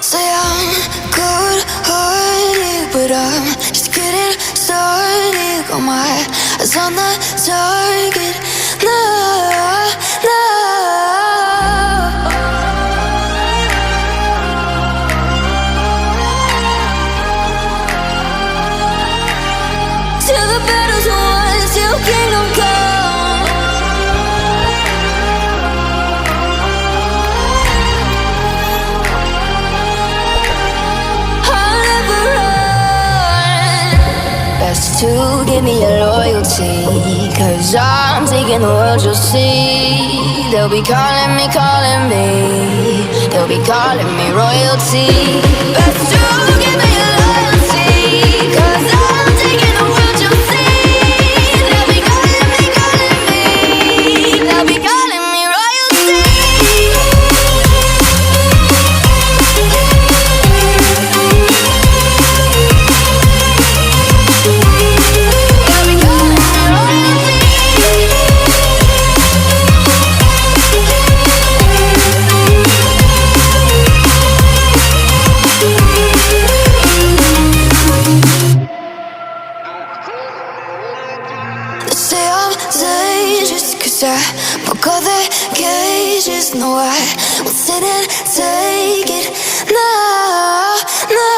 Say I'm good-hearted, but I'm just getting started. Got my eyes on the target. No, no. Till the battle's won, till kingdom come. I'll never run. Best to give me your loyalty, 'cause I'm taking the world, you'll see. They'll be calling me, they'll be calling me royalty. Best to give me your loyalty, 'cause I'm taking the world, you'll see. They'll be calling me, they'll be calling me royalty. They'll be calling me royalty. They say I'm dangerous, 'cause I broke all their cages. No, I won't sit and take it. No, no.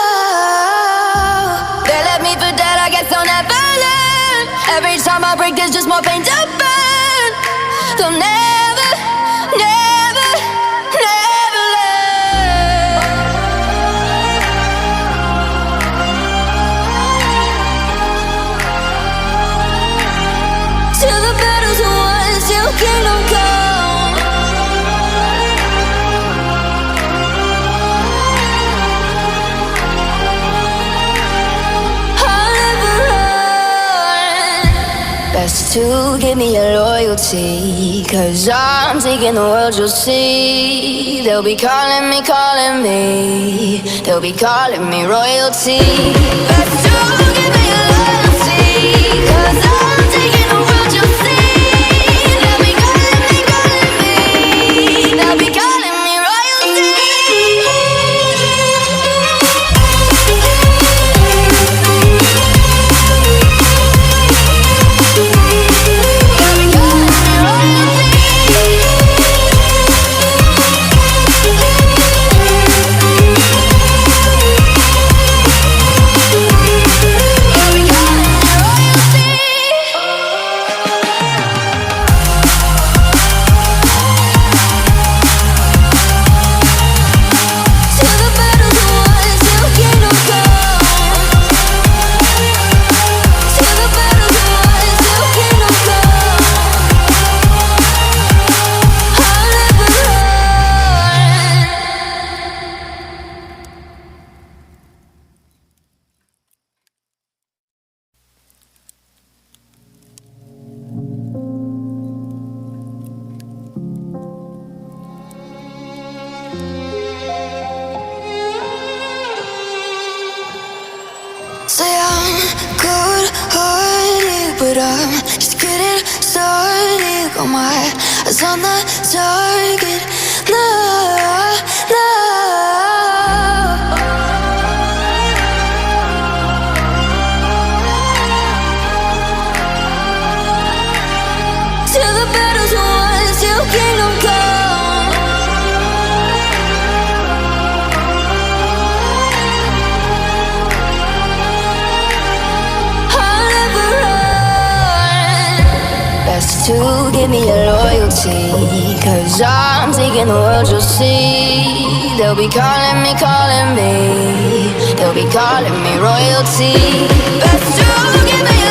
They left me for dead, I guess I'll never learn. Every time I break, there's just more pain to burn. They'll never, never, never learn. Till the battle's won, till kingdom come. I'll never run. Best to give me your loyalty, 'cause I'm taking the world, you'll see. They'll be calling me, they'll be calling me royalty. Best to give me your loyalty, 'cause I'm taking the world, you'll see. They'll be calling me, they'll be calling me royalty. They'll be calling me royalty. They'll be calling me royalty. Till the battle's won, till kingdom come. Till the battle's won, till kingdom come. I'll never run. Say I'm good-hearted, but I'm just getting started. Got my eyes on the target. No, no. Till the battle's won, till kingdom come. I'll never run. Best to give me your loyalty, 'cause I'm taking the world, you'll see. They'll be calling me, they'll be calling me royalty. Best to give me